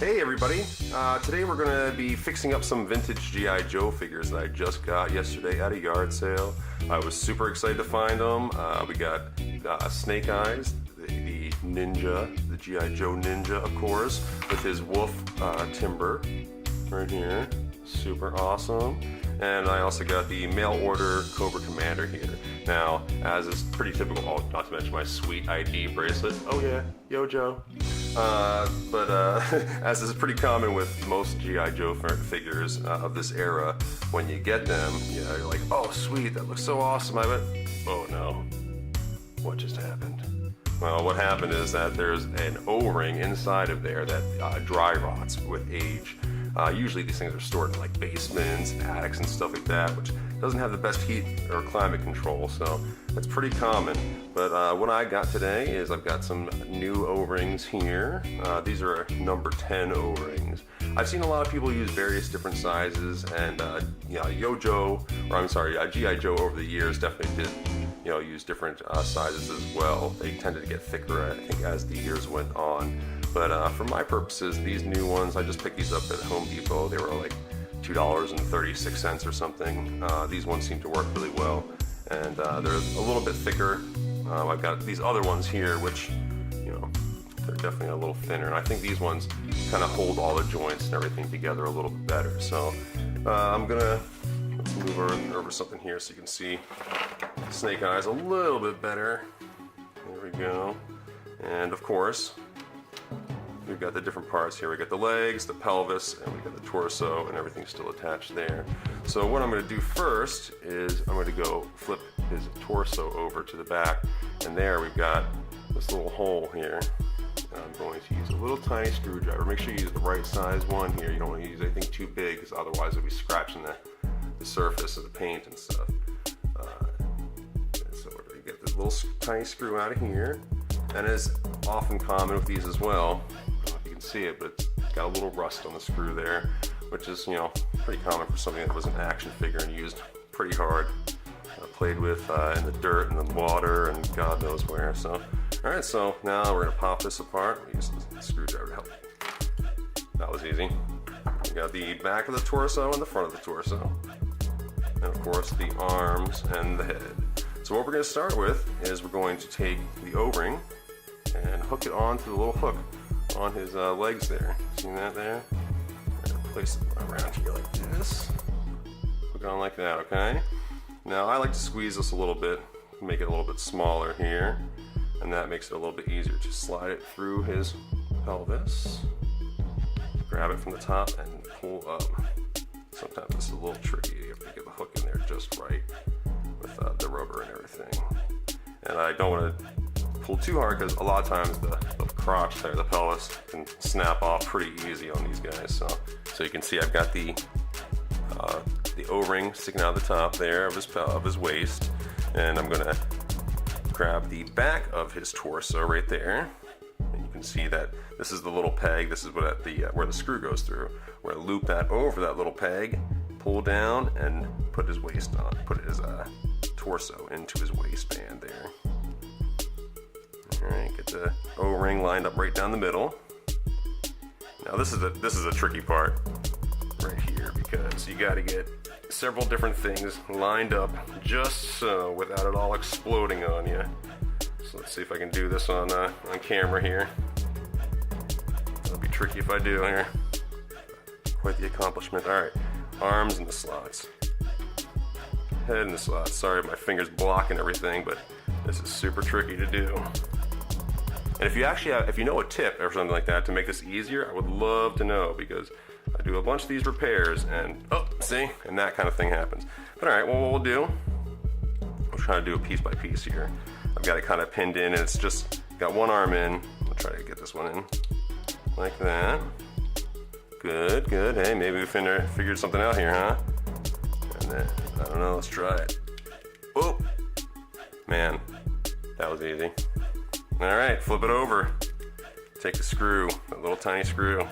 Hey everybody, today we're going to be fixing up some vintage G.I. Joe figures that I just got yesterday at a yard sale. I was super excited to find them. We got Snake Eyes, the ninja, the G.I. Joe ninja of course, with his wolf timber right here. Super awesome. And I also got the mail order Cobra Commander here. Now, as is pretty typical, oh, not to mention my sweet ID bracelet. Oh yeah, yo Joe. As is pretty common with most G.I. Joe figures of this era, when you get them, you know, you're like, oh sweet, that looks so awesome. I went, oh no, what just happened? Well, what happened is that there's an O-ring inside of there that dry rots with age. Usually these things are stored in like basements and attics and stuff like that, which doesn't have the best heat or climate control, so that's pretty common. But what I got today is I've got some new O-rings here. These are number 10 O-rings. I've seen a lot of people use various different sizes, and G.I. Joe over the years definitely did use different sizes as well. They tended to get thicker, I think, as the years went on. But for my purposes, these new ones, I just picked these up at Home Depot. They were like $2.36 or something. These ones seem to work really well, and they're a little bit thicker. I've got these other ones here, which, they're definitely a little thinner. And I think these ones kind of hold all the joints and everything together a little bit better. So let's move over something here so you can see Snake Eyes a little bit better. There we go. And of course, we've got the different parts here. We got the legs, the pelvis, and we got the torso, and everything's still attached there. So what I'm going to do first is I'm going to go flip his torso over to the back, and there we've got this little hole here. I'm going to use a little tiny screwdriver. Make sure you use the right size one here. You don't want to use anything too big, because otherwise it'll be scratching the surface of the paint and stuff. So we're going to get this little tiny screw out of here, and it's often common with these as well. See it, but it's got a little rust on the screw there, which is pretty common for something that was an action figure and used pretty hard, played with in the dirt and the water and God knows where. So alright, so now we're gonna pop this apart. We use the screwdriver to help. That was easy. We got the back of the torso and the front of the torso, and of course the arms and the head. So what we're going to start with is we're going to take the O-ring and hook it onto the little hook on his legs there. See that there? I'm gonna place it around here like this. Hook it on like that, okay? Now I like to squeeze this a little bit, make it a little bit smaller here, and that makes it a little bit easier to slide it through his pelvis. Grab it from the top and pull up. Sometimes this is a little tricky. You have to get the hook in there just right with the rubber and everything. And I don't want to pull too hard because a lot of times the crotch there, the pelvis, can snap off pretty easy on these guys. So you can see I've got the O-ring sticking out of the top there of his waist, and I'm gonna grab the back of his torso right there. And you can see that this is the little peg. This is what where the screw goes through. We're gonna loop that over that little peg, pull down, and put his waist on. Put his torso into his waistband there. Alright, get the O-ring lined up right down the middle. Now this is a tricky part right here, because you got to get several different things lined up just so without it all exploding on you. So let's see if I can do this on camera here. It'll be tricky if I do here. Quite the accomplishment. Alright, arms in the slots. Head in the slots. Sorry, my finger's blocking everything, but this is super tricky to do. And if you know a tip or something like that to make this easier, I would love to know, because I do a bunch of these repairs and and that kind of thing happens. But alright, well, what we'll do, we'll try to do it piece by piece here. I've got it kind of pinned in, and it's just got one arm in. I'll try to get this one in like that. Good, good. Hey, maybe we figured something out here, huh? And then, I don't know, let's try it. Oh, man, that was easy. Alright, flip it over. Take the screw, that little tiny screw.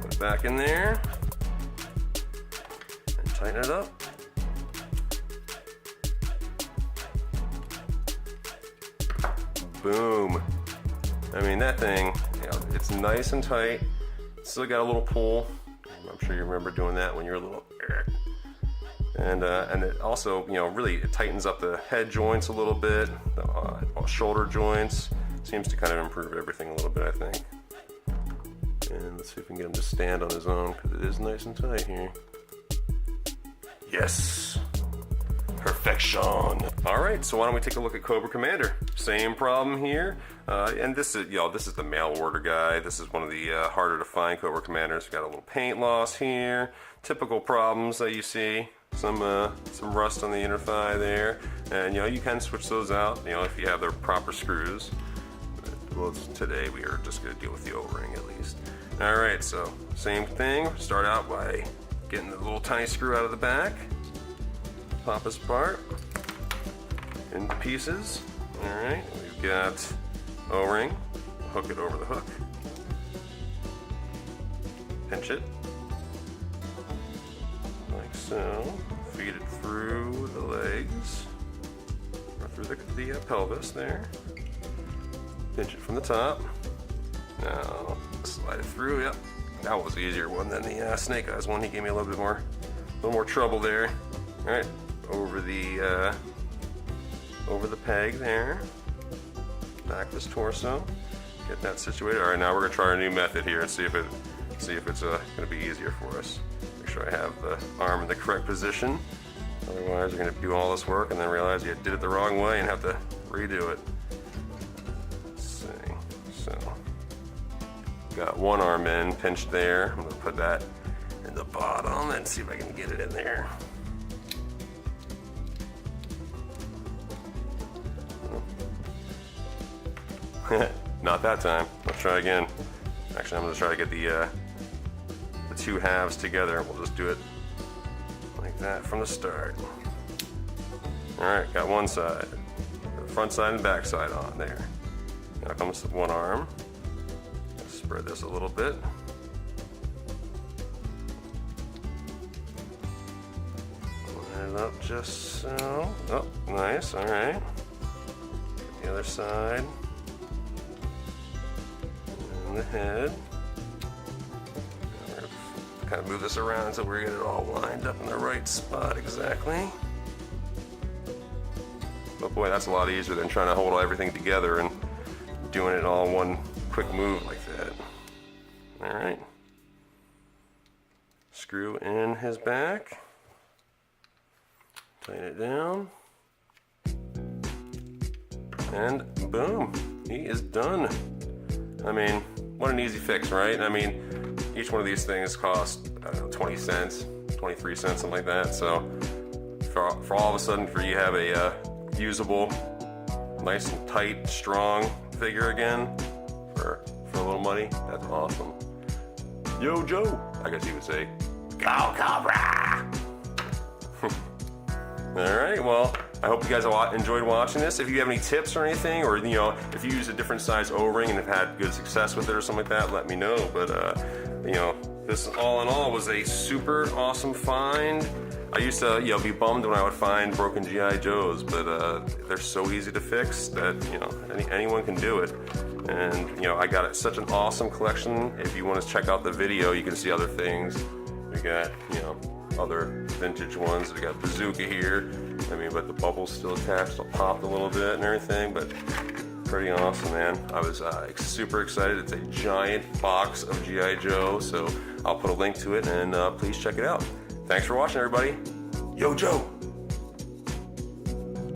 Put it back in there. And tighten it up. Boom. I mean, that thing, it's nice and tight. Still got a little pull. I'm sure you remember doing that when you were a little. And it also, you know, really it tightens up the head joints a little bit, the shoulder joints. Seems to kind of improve everything a little bit, I think. And let's see if we can get him to stand on his own, because it is nice and tight here. Yes! Perfection! Alright, so why don't we take a look at Cobra Commander. Same problem here. And this is, you know, this is the mail order guy. This is one of the harder to find Cobra Commanders. Got a little paint loss here. Typical problems that you see. Some rust on the inner thigh there. And, you know, you can switch those out, you know, if you have the proper screws. Well, today we are just going to deal with the O-ring at least. Alright, so same thing. Start out by getting the little tiny screw out of the back. Pop this apart into pieces. Alright, we've got O-ring. Hook it over the hook. Pinch it. Like so. Feed it through the legs. Or through the pelvis there. Pinch it from the top. Now slide it through. Yep, that was the easier one than the Snake Eyes one. He gave me a little more trouble there. All right, over the peg there. Back this torso. Get that situated. All right, now we're gonna try our new method here and see if it's gonna be easier for us. Make sure I have the arm in the correct position. Otherwise, you're gonna do all this work and then realize you did it the wrong way and have to redo it. So, got one arm in, pinched there. I'm gonna put that in the bottom and see if I can get it in there. Not that time. Let's try again. Actually, I'm gonna try to get the two halves together. We'll just do it like that from the start. All right, got one side, front side and back side on there. Now comes one arm. Spread this a little bit. Line it up just so. Oh, nice. All right. The other side. And the head. We're gonna kind of move this around until we get it all lined up in the right spot exactly. But boy, that's a lot easier than trying to hold everything together and doing it all in one quick move like that. All right. Screw in his back. Tighten it down. And boom, he is done. I mean, what an easy fix, right? I mean, each one of these things cost, I don't know, 20 cents, 23 cents, something like that. So for all of a sudden, for you have a usable, nice and tight, strong figure again for a little money, that's awesome. Yo, Joe, I guess you would say, go Cobra! All right, well, I hope you guys enjoyed watching this. If you have any tips or anything, or you know, if you use a different size O-ring and have had good success with it or something like that, let me know. But you know, this all in all was a super awesome find. I used to, you know, be bummed when I would find broken GI Joes, but they're so easy to fix that, you know, anyone can do it. And you know, I got such an awesome collection. If you want to check out the video, you can see other things. We got, you know, other vintage ones. We got Bazooka here. I mean, but the bubble's still attached. It popped a little bit and everything, but pretty awesome, man. I was super excited. It's a giant box of GI Joe, so I'll put a link to it, and please check it out. Thanks for watching, everybody. Yo, Joe.